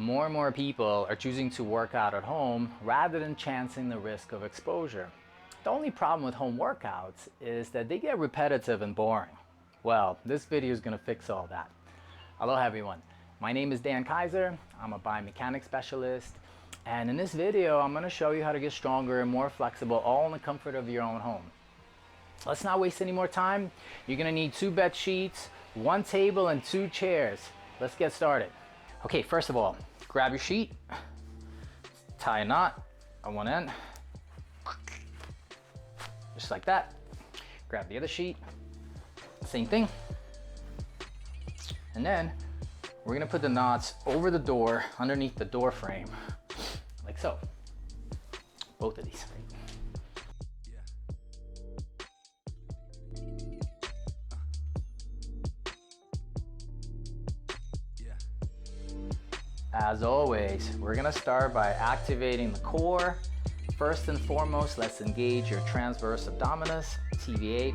More and more people are choosing to work out at home rather than chancing the risk of exposure. The only problem with home workouts is that they get repetitive and boring. Well, this video is going to fix all that. Aloha everyone, my name is Kayser. I'm a biomechanics specialist, and in this video I'm going to show you how to get stronger and more flexible all in the comfort of your own home. Let's not waste any more time. You're going to need 2 bed sheets, 1 table, and 2 chairs. Let's get started. Okay, first of all, grab your sheet, tie a knot on one end, just like that. Grab the other sheet, same thing. And then we're gonna put the knots over the door, underneath the door frame, like so. Both of these. As always, we're gonna start by activating the core. First and foremost, let's engage your transverse abdominis, TVA.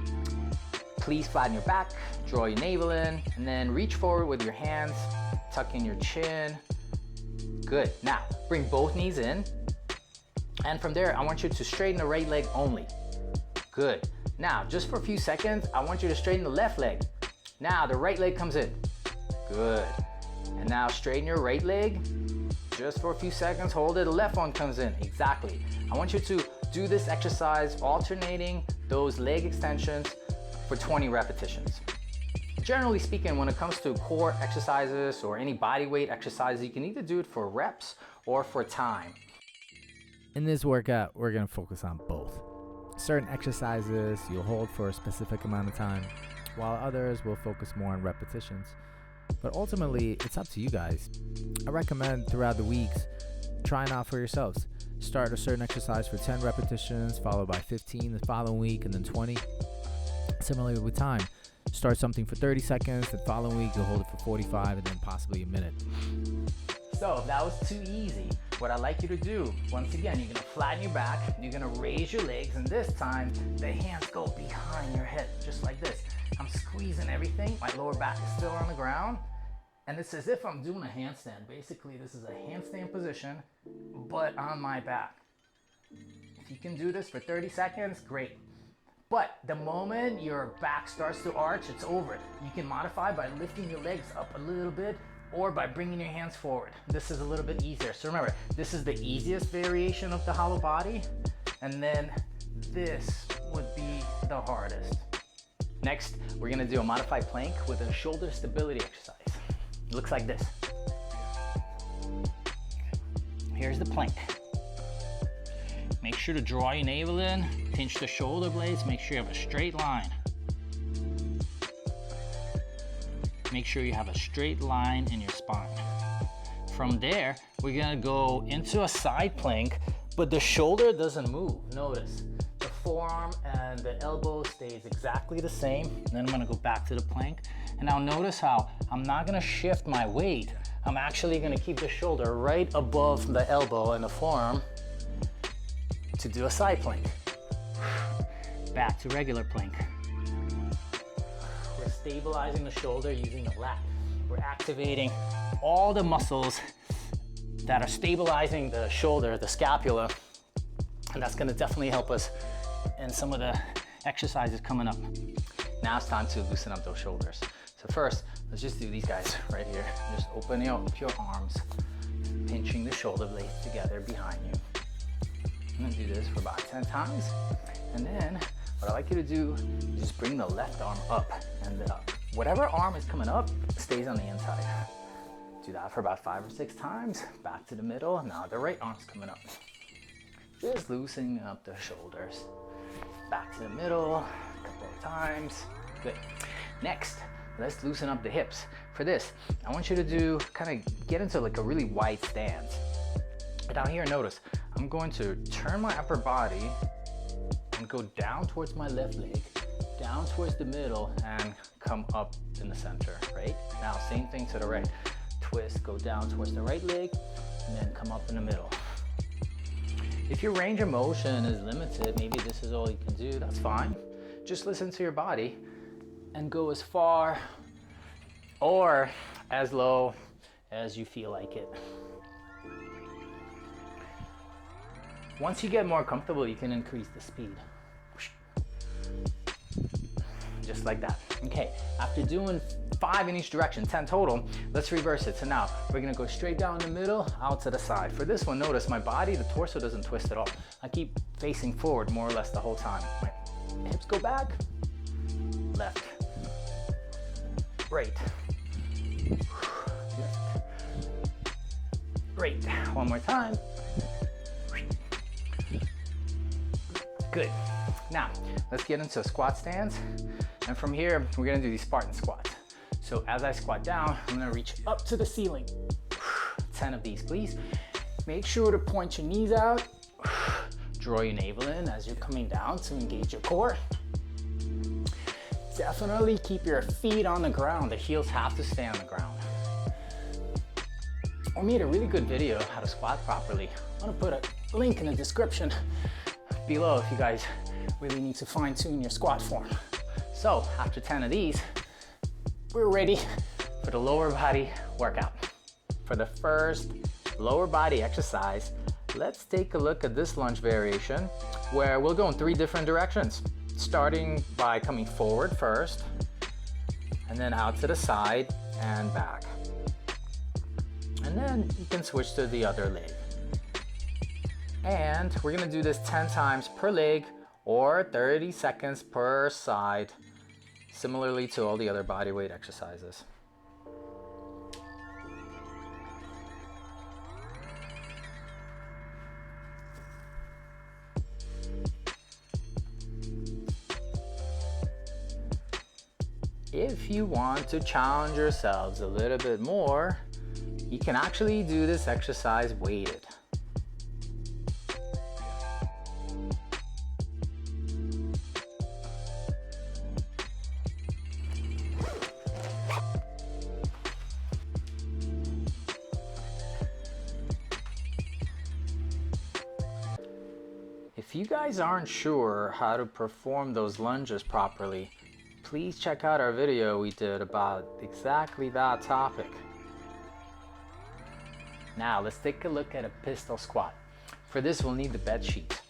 Please flatten your back, draw your navel in, and then reach forward with your hands, tuck in your chin. Good. Now, bring both knees in. And from there, I want you to straighten the right leg only. Good. Now, just for a few seconds, I want you to straighten the left leg. Now, the right leg comes in. Good. And now straighten your right leg. Just for a few seconds, hold it, the left one comes in. Exactly. I want you to do this exercise alternating those leg extensions for 20 repetitions. Generally speaking, when it comes to core exercises or any body weight exercises, you can either do it for reps or for time. In this workout, we're going to focus on both. Certain exercises you'll hold for a specific amount of time, while others will focus more on repetitions. But ultimately, it's up to you guys. I recommend throughout the weeks, trying out for yourselves. Start a certain exercise for 10 repetitions, followed by 15 the following week, and then 20. Similarly with time, start something for 30 seconds, the following week you'll hold it for 45, and then possibly a minute. So if that was too easy, what I'd like you to do, once again, you're gonna flatten your back, you're gonna raise your legs, and this time, the hands go behind your head, just like this. I'm squeezing everything, my lower back is still on the ground, and it's as if I'm doing a handstand. Basically, this is a handstand position, but on my back. If you can do this for 30 seconds, great. But the moment your back starts to arch, it's over. You can modify by lifting your legs up a little bit or by bringing your hands forward. This is a little bit easier. So remember, this is the easiest variation of the hollow body, and then this would be the hardest. Next, we're gonna do a modified plank with a shoulder stability exercise. It looks like this. Here's the plank. Make sure to draw your navel in, pinch the shoulder blades, make sure you have a straight line. Make sure you have a straight line in your spine. From there, we're gonna go into a side plank, but the shoulder doesn't move. Notice, the forearm and the elbow stays exactly the same. And then I'm gonna go back to the plank. And now notice how I'm not gonna shift my weight. I'm actually gonna keep the shoulder right above the elbow and the forearm to do a side plank. Back to regular plank. We're stabilizing the shoulder using the lat. We're activating all the muscles that are stabilizing the shoulder, the scapula, and that's gonna definitely help us in some of the exercises coming up. Now it's time to loosen up those shoulders. So first, let's just do these guys right here. Just opening up your arms, pinching the shoulder blades together behind you. I'm gonna do this for about 10 times. And then what I like you to do is just bring the left arm up, and whatever arm is coming up stays on the inside. Do that for about 5 or 6 times. Back to the middle. Now the right arm's coming up. Just loosening up the shoulders. Back to the middle, a couple of times. Good. Next, let's loosen up the hips. For this, I want you to kind of get into like a really wide stance. Down here, notice, I'm going to turn my upper body and go down towards my left leg, down towards the middle, and come up in the center, right? Now, same thing to the right. Twist, go down towards the right leg, and then come up in the middle. If your range of motion is limited, maybe this is all you can do, that's fine. Just listen to your body and go as far or as low as you feel like it. Once you get more comfortable, you can increase the speed. Just like that. Okay, after doing 5 in each direction, 10 total, let's reverse it. So now we're gonna go straight down the middle, out to the side. For this one, notice my body, the torso doesn't twist at all. I keep facing forward more or less the whole time. My hips go back, left, right, left, right. One more time. Good. Now, let's get into squat stance. And from here, we're gonna do these Spartan squats. So as I squat down, I'm gonna reach up to the ceiling. 10 of these, please. Make sure to point your knees out. Draw your navel in as you're coming down to engage your core. Definitely keep your feet on the ground. The heels have to stay on the ground. I made a really good video of how to squat properly. I'm gonna put a link in the description below if you guys really need to fine tune your squat form. So after 10 of these, we're ready for the lower body workout. For the first lower body exercise, let's take a look at this lunge variation where we'll go in 3 different directions, starting by coming forward first, and then out to the side and back. And then you can switch to the other leg. And we're gonna do this 10 times per leg or 30 seconds per side, similarly to all the other bodyweight exercises. If you want to challenge yourselves a little bit more, you can actually do this exercise weighted. If you guys aren't sure how to perform those lunges properly, please check out our video we did about exactly that topic. Now let's take a look at a pistol squat. For this we'll need the bed sheet.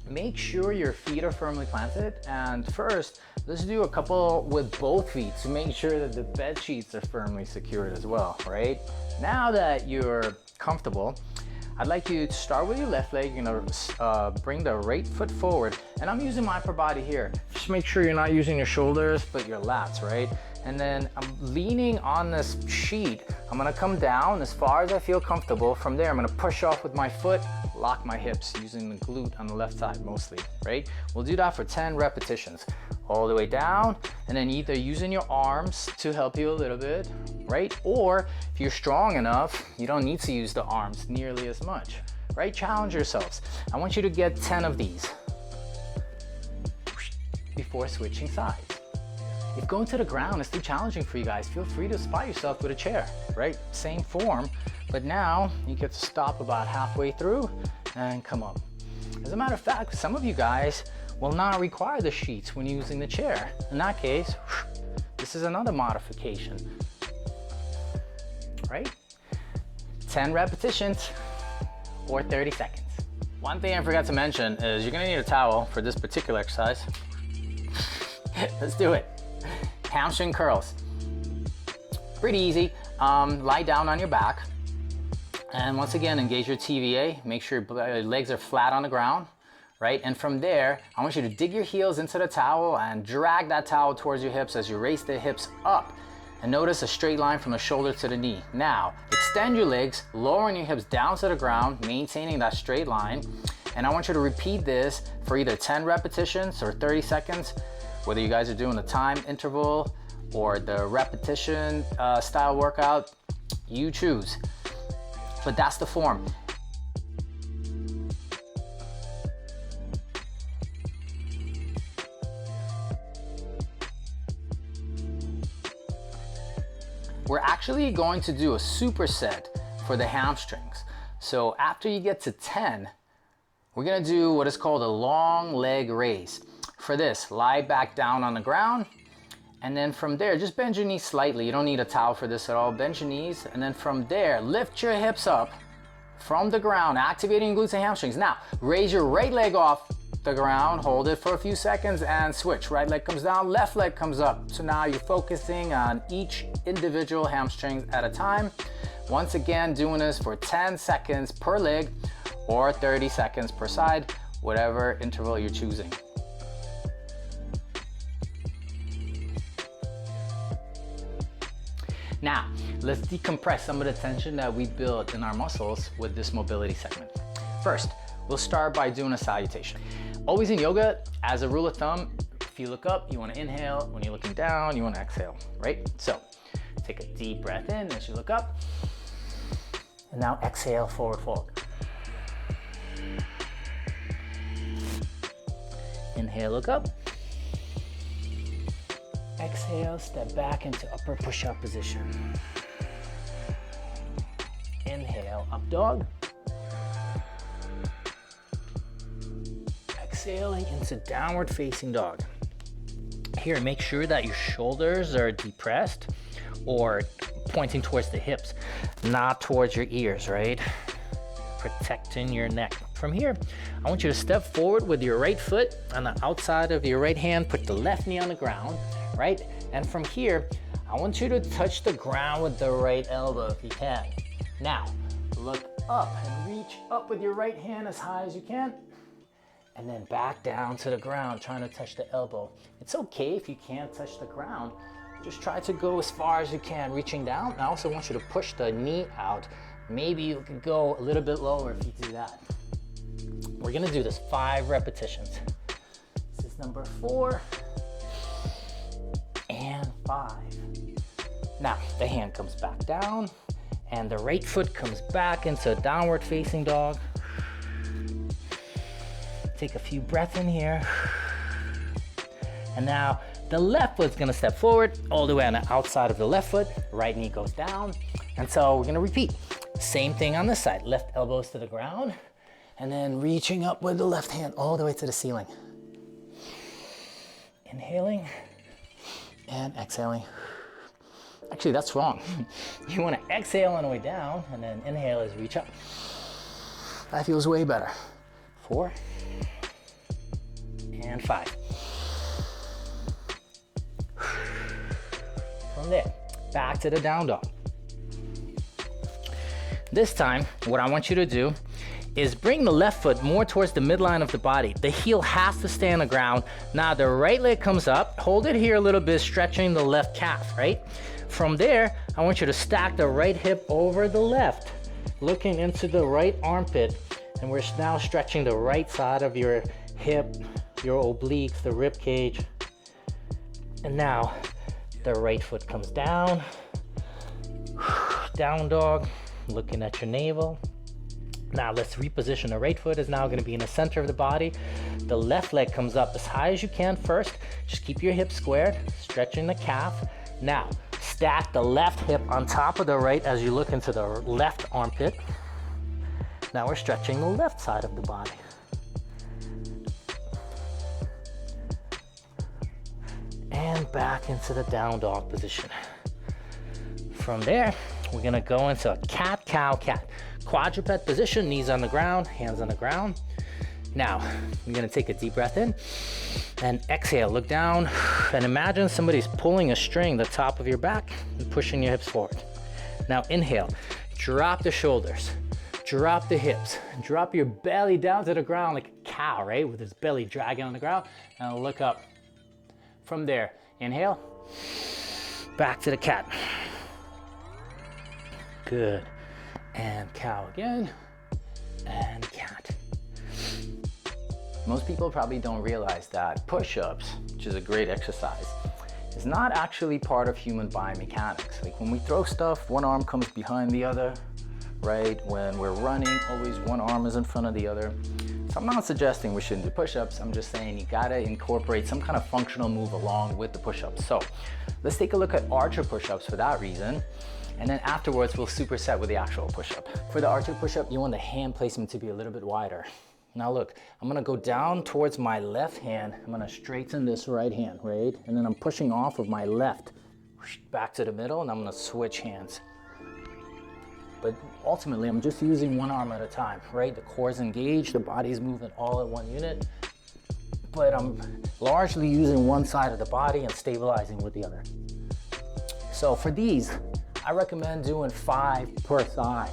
Make sure your feet are firmly planted, and first let's do a couple with both feet to make sure that the bed sheets are firmly secured as well, right? Now that you're comfortable, I'd like you to start with your left leg. You're gonna bring the right foot forward, and I'm using my upper body here. Just make sure you're not using your shoulders, but your lats, right? And then I'm leaning on this sheet. I'm gonna come down as far as I feel comfortable. From there, I'm gonna push off with my foot, lock my hips using the glute on the left side mostly, right? We'll do that for 10 repetitions. All the way down, and then either using your arms to help you a little bit, right? Or if you're strong enough, you don't need to use the arms nearly as much, right? Challenge yourselves. I want you to get 10 of these before switching sides. If going to the ground is too challenging for you guys, feel free to spot yourself with a chair, right? Same form, but now you get to stop about halfway through and come up. As a matter of fact, some of you guys will not require the sheets when using the chair. In that case, this is another modification, right? 10 repetitions or 30 seconds. One thing I forgot to mention is you're gonna need a towel for this particular exercise. Let's do it. Hamstring curls. Pretty easy. Lie down on your back. And once again, engage your TVA. Make sure your legs are flat on the ground, right? And from there, I want you to dig your heels into the towel and drag that towel towards your hips as you raise the hips up. And notice a straight line from the shoulder to the knee. Now, extend your legs, lowering your hips down to the ground, maintaining that straight line. And I want you to repeat this for either 10 repetitions or 30 seconds, whether you guys are doing the time interval or the repetition style workout, you choose. But that's the form. We're actually going to do a superset for the hamstrings. So after you get to 10, we're gonna do what is called a long leg raise. For this, lie back down on the ground, and then from there, just bend your knees slightly. You don't need a towel for this at all. Bend your knees, and then from there, lift your hips up, from the ground, activating glutes and hamstrings. Now, raise your right leg off the ground, hold it for a few seconds and switch. Right leg comes down, left leg comes up. So now you're focusing on each individual hamstrings at a time. Once again, doing this for 10 seconds per leg or 30 seconds per side, whatever interval you're choosing. Now, let's decompress some of the tension that we built in our muscles with this mobility segment. First, we'll start by doing a salutation. Always in yoga, as a rule of thumb, if you look up, you want to inhale. When you're looking down, you want to exhale, right? So, take a deep breath in as you look up. And now exhale, forward fold. Inhale, look up. Exhale, step back into upper push-up position. Inhale, up dog. Exhaling into downward facing dog. Here, make sure that your shoulders are depressed or pointing towards the hips, not towards your ears, right? Protecting your neck. From here, I want you to step forward with your right foot on the outside of your right hand, put the left knee on the ground, right? And from here, I want you to touch the ground with the right elbow if you can. Now, look up and reach up with your right hand as high as you can. And then back down to the ground, trying to touch the elbow. It's okay if you can't touch the ground. Just try to go as far as you can, reaching down. I also want you to push the knee out. Maybe you can go a little bit lower if you do that. We're gonna do this 5 repetitions. This is number 4 and 5. Now, the hand comes back down and the right foot comes back into downward facing dog. Take a few breaths in here. And now the left foot's gonna step forward all the way on the outside of the left foot. Right knee goes down. And so we're gonna repeat. Same thing on this side. Left elbows to the ground. And then reaching up with the left hand all the way to the ceiling. Inhaling and exhaling. Actually, that's wrong. You wanna exhale on the way down and then inhale as you reach up. That feels way better. 4 and 5. From there, back to the down dog. This time, what I want you to do is bring the left foot more towards the midline of the body. The heel has to stay on the ground. Now the right leg comes up, hold it here a little bit, stretching the left calf, right? From there, I want you to stack the right hip over the left, looking into the right armpit. And we're now stretching the right side of your hip, your obliques, the rib cage. And now the right foot comes down, down dog, looking at your navel. Now let's reposition. The right foot is now going to be in the center of the body. The left leg comes up as high as you can first. Just keep your hips squared, stretching the calf. Now stack the left hip on top of the right as you look into the left armpit. Now we're stretching the left side of the body. And back into the down dog position. From there, we're gonna go into a cat, cow, cat. Quadruped position, knees on the ground, hands on the ground. Now, you're gonna take a deep breath in and exhale, look down and imagine somebody's pulling a string the top of your back and pushing your hips forward. Now inhale, drop the shoulders, drop the hips, drop your belly down to the ground like a cow, right? With his belly dragging on the ground, and look up. From there, inhale, back to the cat. Good. And cow again, and cat. Most people probably don't realize that push-ups, which is a great exercise, is not actually part of human biomechanics. Like when we throw stuff, one arm comes behind the other, right? When we're running, always one arm is in front of the other. So I'm not suggesting we shouldn't do push-ups. I'm just saying you gotta incorporate some kind of functional move along with the push-ups. So let's take a look at archer push-ups for that reason. And then afterwards, we'll superset with the actual push-up. For the archer push-up, you want the hand placement to be a little bit wider. Now look, I'm gonna go down towards my left hand. I'm gonna straighten this right hand, right? And then I'm pushing off of my left, back to the middle, and I'm gonna switch hands. But ultimately I'm just using one arm at a time, right? The core's engaged, the body's moving all at one unit, but I'm largely using one side of the body and stabilizing with the other. So for these, I recommend doing 5 per side,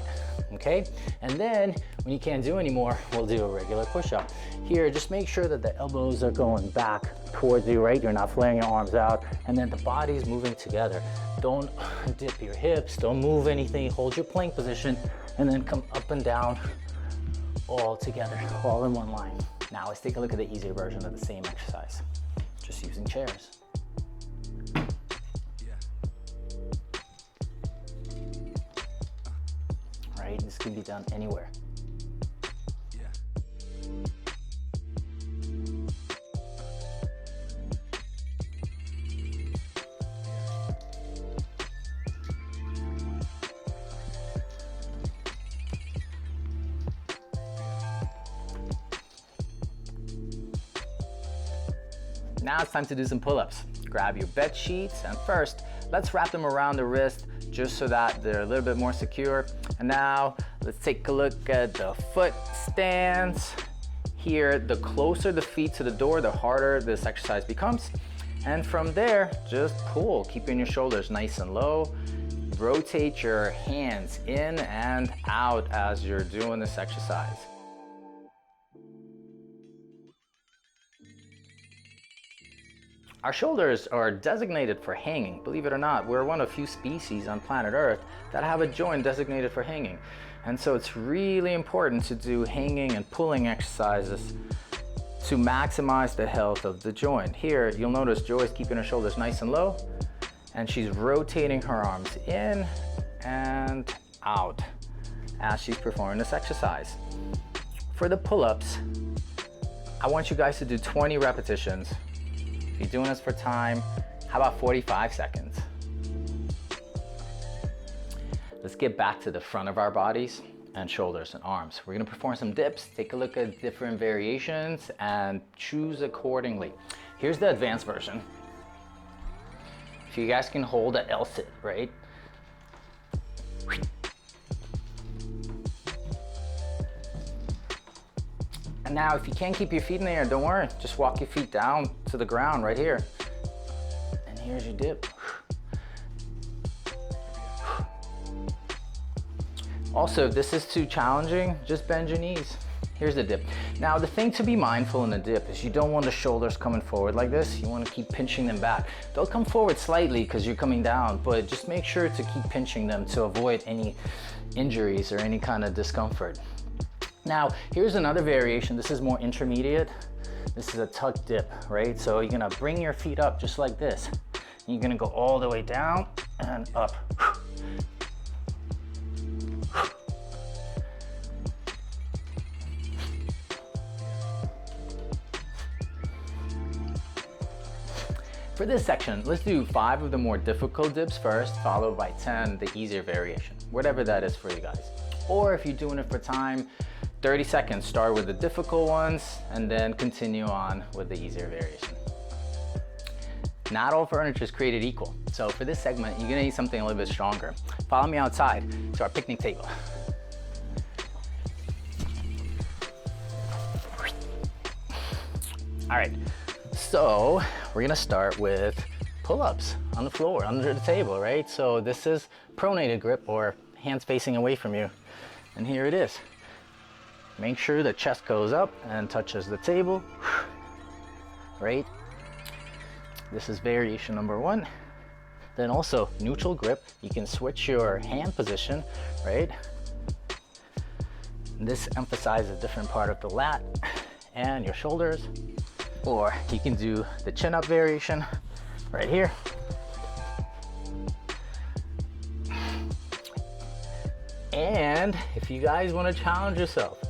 okay? And then when you can't do anymore, we'll do a regular push-up. Here, just make sure that the elbows are going back towards you, right? You're not flaring your arms out, and then the body's moving together. Don't dip your hips, don't move anything, hold your plank position, and then come up and down all together, all in one line. Now let's take a look at the easier version of the same exercise, just using chairs. Right, this can be done anywhere. Now it's time to do some pull-ups. Grab your bed sheets, and first, let's wrap them around the wrist just so that they're a little bit more secure. And now let's take a look at the foot stands. Here, the closer the feet to the door, the harder this exercise becomes. And from there, just pull, keeping your shoulders nice and low. Rotate your hands in and out as you're doing this exercise. Our shoulders are designated for hanging. Believe it or not, we're one of few species on planet Earth that have a joint designated for hanging. And so it's really important to do hanging and pulling exercises to maximize the health of the joint. Here, you'll notice Joy's keeping her shoulders nice and low, and she's rotating her arms in and out as she's performing this exercise. For the pull-ups, I want you guys to do 20 repetitions. If you're doing this for time, how about 45 seconds? Let's get back to the front of our bodies and shoulders and arms. We're gonna perform some dips, take a look at different variations, and choose accordingly. Here's the advanced version. If you guys can hold an L sit, right? And now if you can't keep your feet in the air, don't worry, just walk your feet down to the ground right here. And here's your dip. Also, if this is too challenging, just bend your knees. Here's the dip. Now, the thing to be mindful in the dip is you don't want the shoulders coming forward like this. You want to keep pinching them back. They'll come forward slightly because you're coming down, but just make sure to keep pinching them to avoid any injuries or any kind of discomfort. Now, here's another variation. This is more intermediate. This is a tuck dip, right? So you're gonna bring your feet up just like this. And you're gonna go all the way down and up. For this section, let's do 5 of the more difficult dips first, followed by 10, the easier variation, whatever that is for you guys. Or if you're doing it for time, 30 seconds, start with the difficult ones and then continue on with the easier variation. Not all furniture is created equal. So for this segment, you're gonna need something a little bit stronger. Follow me outside to our picnic table. All right, so we're gonna start with pull-ups on the floor, under the table, right? So this is pronated grip, or hands facing away from you. And here it is. Make sure the chest goes up and touches the table, right? This is variation number 1. Then also neutral grip. You can switch your hand position, right? This emphasizes a different part of the lat and your shoulders. Or you can do the chin up variation right here. And if you guys want to challenge yourself,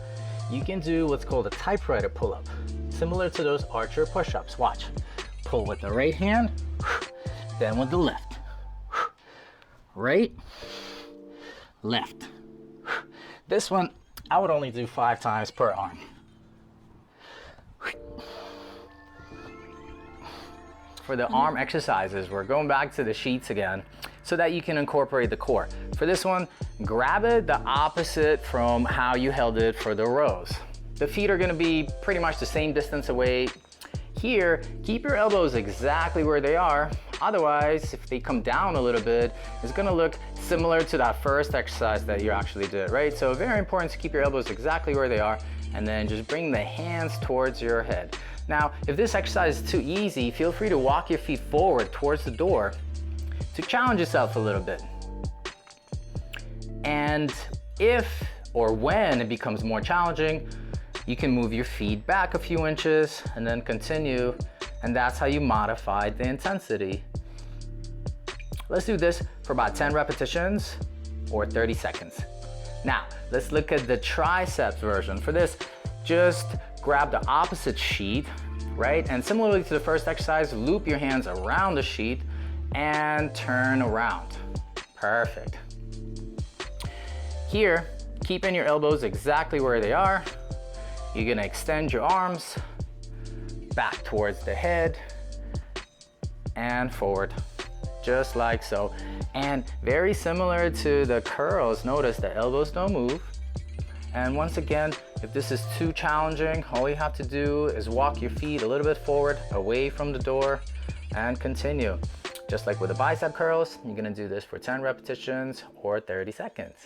you can do what's called a typewriter pull-up, similar to those archer push-ups. Watch. Pull with the right hand, then with the left. Right, left. This one, I would only do 5 times per arm. For the arm exercises, we're going back to the sheets again so that you can incorporate the core. For For this one, grab it the opposite from how you held it for the rows. The feet are gonna be pretty much the same distance away. Here, keep your elbows exactly where they are. Otherwise, if they come down a little bit, it's gonna look similar to that first exercise that you actually did, right? So very important to keep your elbows exactly where they are, and then just bring the hands towards your head. Now, if this exercise is too easy, feel free to walk your feet forward towards the door to challenge yourself a little bit. And if or when it becomes more challenging, you can move your feet back a few inches and then continue, and that's how you modify the intensity. Let's do this for about 10 repetitions or 30 seconds. Now, let's look at the triceps version. For this, just grab the opposite sheet, right? And similarly to the first exercise, loop your hands around the sheet and turn around. Perfect. Here, keeping your elbows exactly where they are, you're gonna extend your arms back towards the head and forward, just like so. And very similar to the curls, notice the elbows don't move. And once again, if this is too challenging, all you have to do is walk your feet a little bit forward, away from the door, and continue. Just like with the bicep curls, you're gonna do this for 10 repetitions or 30 seconds.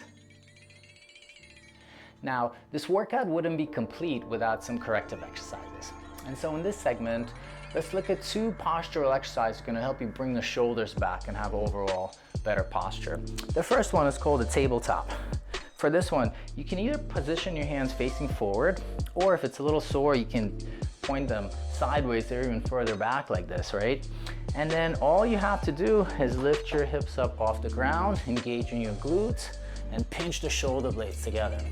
Now, this workout wouldn't be complete without some corrective exercises. And so in this segment, let's look at 2 postural exercises gonna help you bring the shoulders back and have overall better posture. The first one is called the tabletop. For this one, you can either position your hands facing forward, or if it's a little sore, you can point them sideways or even further back like this, right? And then all you have to do is lift your hips up off the ground, engaging your glutes, and pinch the shoulder blades together.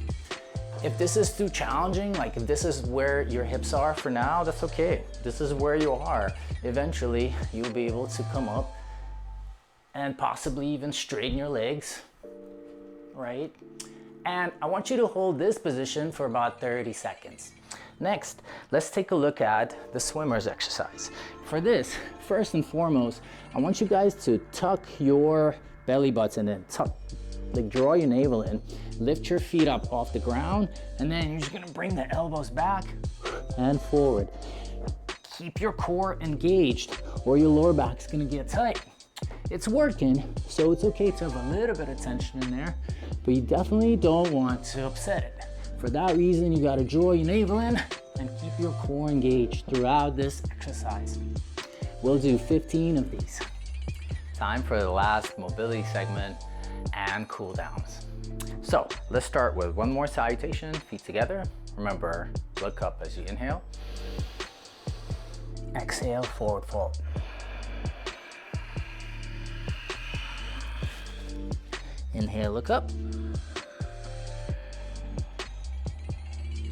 If this is too challenging, like if this is where your hips are for now, that's okay. This is where you are. Eventually, you'll be able to come up and possibly even straighten your legs, right? And I want you to hold this position for about 30 seconds. Next, let's take a look at the swimmer's exercise. For this, first and foremost, I want you guys to tuck your belly button in, like draw your navel in, lift your feet up off the ground, and then you're just gonna bring the elbows back and forward. Keep your core engaged or your lower back's gonna get tight. It's working, so it's okay to have a little bit of tension in there, but you definitely don't want to upset it. For that reason, you gotta draw your navel in and keep your core engaged throughout this exercise. We'll do 15 of these. Time for the last mobility segment and cool downs. So let's start with one more salutation, feet together. Remember, look up as you inhale. Exhale, forward fold. Inhale, look up.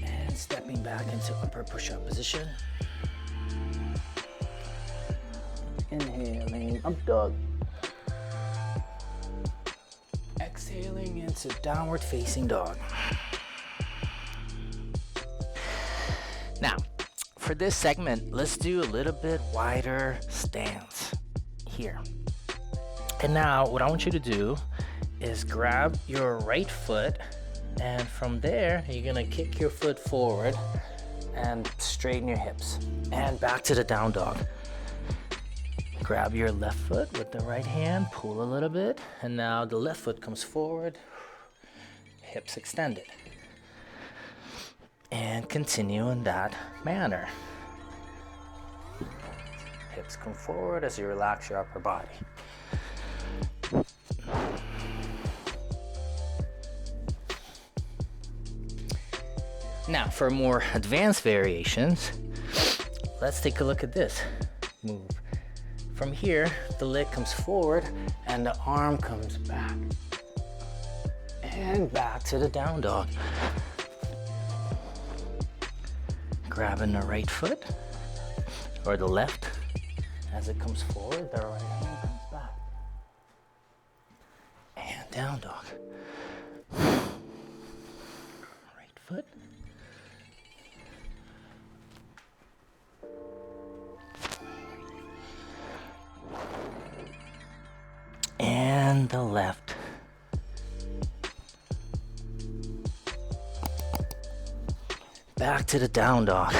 And stepping back into upper push-up position. Inhaling, up dog. Exhaling into downward facing dog. Now, for this segment, let's do a little bit wider stance here. And now what I want you to do is grab your right foot, and from there, you're gonna kick your foot forward and straighten your hips. And back to the down dog. Grab your left foot with the right hand, pull a little bit, and now the left foot comes forward, hips extended. And continue in that manner. Hips come forward as you relax your upper body. Now, for more advanced variations, let's take a look at this move. From here, the leg comes forward and the arm comes back. And back to the down dog. Grabbing the right foot or the left. As it comes forward, the right hand comes back. And down dog. Right foot. And the left. back to the down dog.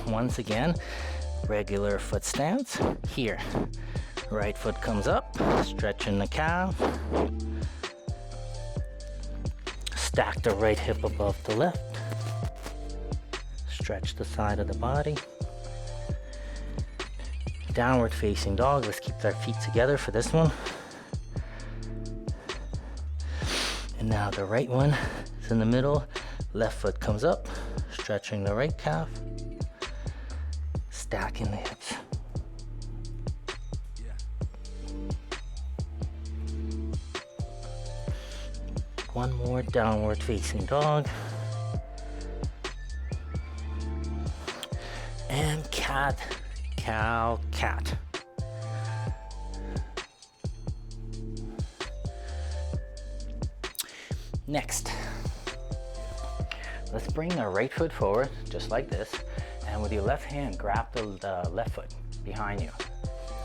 Once again, regular foot stance. Here, right foot comes up, stretching the calf. Stack the right hip above the left. Stretch the side of the body. Downward facing dog. Let's keep our feet together for this one. And now the right one is in the middle. Left foot comes up, stretching the right calf. Stacking the hips. One more downward facing dog. And cat, cow, cat. Next, let's bring our right foot forward, just like this. And with your left hand, grab the left foot behind you.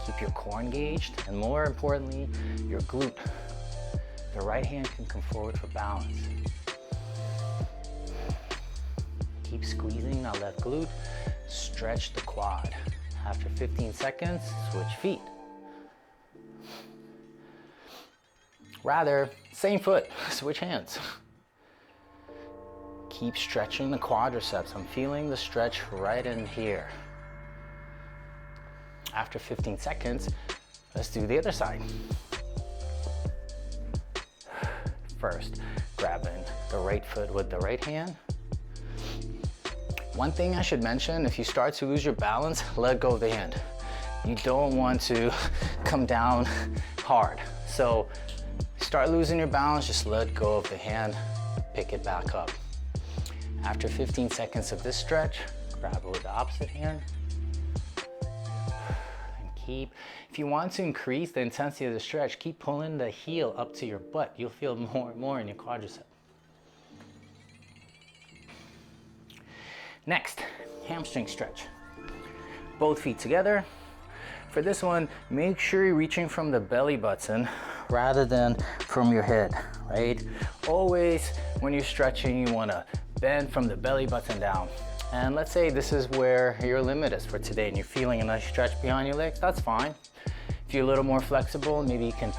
Keep your core engaged, and more importantly, your glute. The right hand can come forward for balance. Keep squeezing that left glute. Stretch the quad. After 15 seconds, switch feet. Rather, same foot, switch hands. Keep stretching the quadriceps. I'm feeling the stretch right in here. After 15 seconds, let's do the other side. First, grabbing the right foot with the right hand. One thing I should mention, if you start to lose your balance, let go of the hand. You don't want to come down hard. So start losing your balance, just let go of the hand, pick it back up. After 15 seconds of this stretch, grab it with the opposite hand. And keep, if you want to increase the intensity of the stretch, keep pulling the heel up to your butt. You'll feel more and more in your quadricep. Next, hamstring stretch. Both feet together. For this one, make sure you're reaching from the belly button rather than from your head, right? Always, when you're stretching, you wanna bend from the belly button down. And let's say this is where your limit is for today and you're feeling a nice stretch behind your legs, that's fine. If you're a little more flexible, maybe you can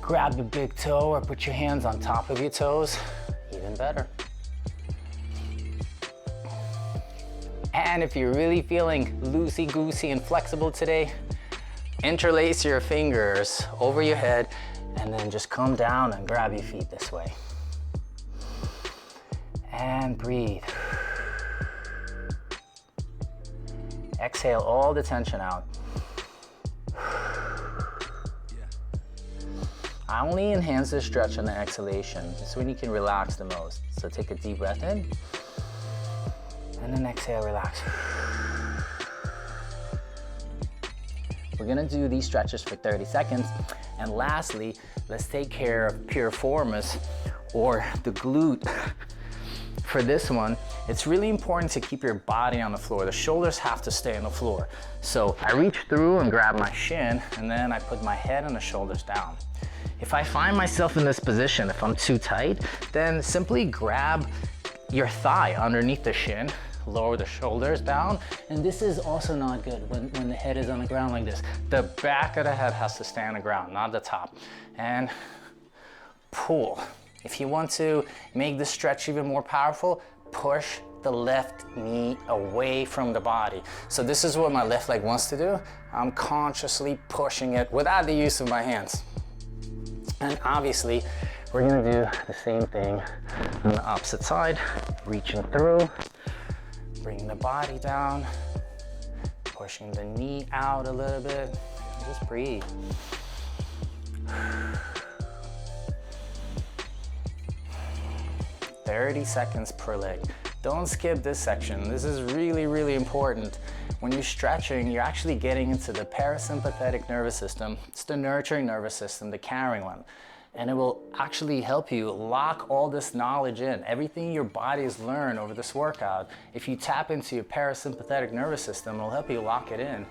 grab the big toe or put your hands on top of your toes, even better. And if you're really feeling loosey-goosey and flexible today, interlace your fingers over your head and then just come down and grab your feet this way. And breathe. Exhale all the tension out. I only enhance the stretch on the exhalation. It's when you can relax the most. So take a deep breath in. And then exhale, relax. We're gonna do these stretches for 30 seconds. And lastly, let's take care of piriformis or the glute. For this one, it's really important to keep your body on the floor. The shoulders have to stay on the floor. So I reach through and grab my shin, and then I put my head and the shoulders down. If I find myself in this position, if I'm too tight, then simply grab your thigh underneath the shin, lower the shoulders down, and this is also not good when the head is on the ground like this. The back of the head has to stay on the ground, not the top. And pull. If you want to make the stretch even more powerful, push the left knee away from the body. So this is what my left leg wants to do. I'm consciously pushing it without the use of my hands. And obviously, we're gonna do the same thing on the opposite side. Reaching through, bring the body down, pushing the knee out a little bit. Just breathe. 30 seconds per leg. Don't skip this section. This is really, really important. When you're stretching, you're actually getting into the parasympathetic nervous system. It's the nurturing nervous system, the caring one. And it will actually help you lock all this knowledge in. Everything your body has learned over this workout, if you tap into your parasympathetic nervous system, it'll help you lock it in.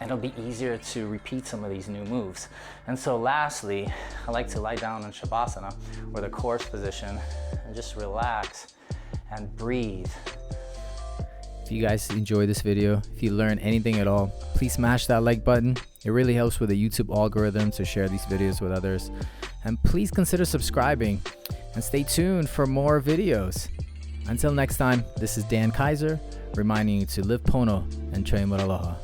and it'll be easier to repeat some of these new moves. And so lastly, I like to lie down in Shavasana, or the corpse position, and just relax and breathe. If you guys enjoyed this video, if you learned anything at all, please smash that like button. It really helps with the YouTube algorithm to share these videos with others. And please consider subscribing and stay tuned for more videos. Until next time, this is Dan Kayser, reminding you to live Pono and train with Aloha.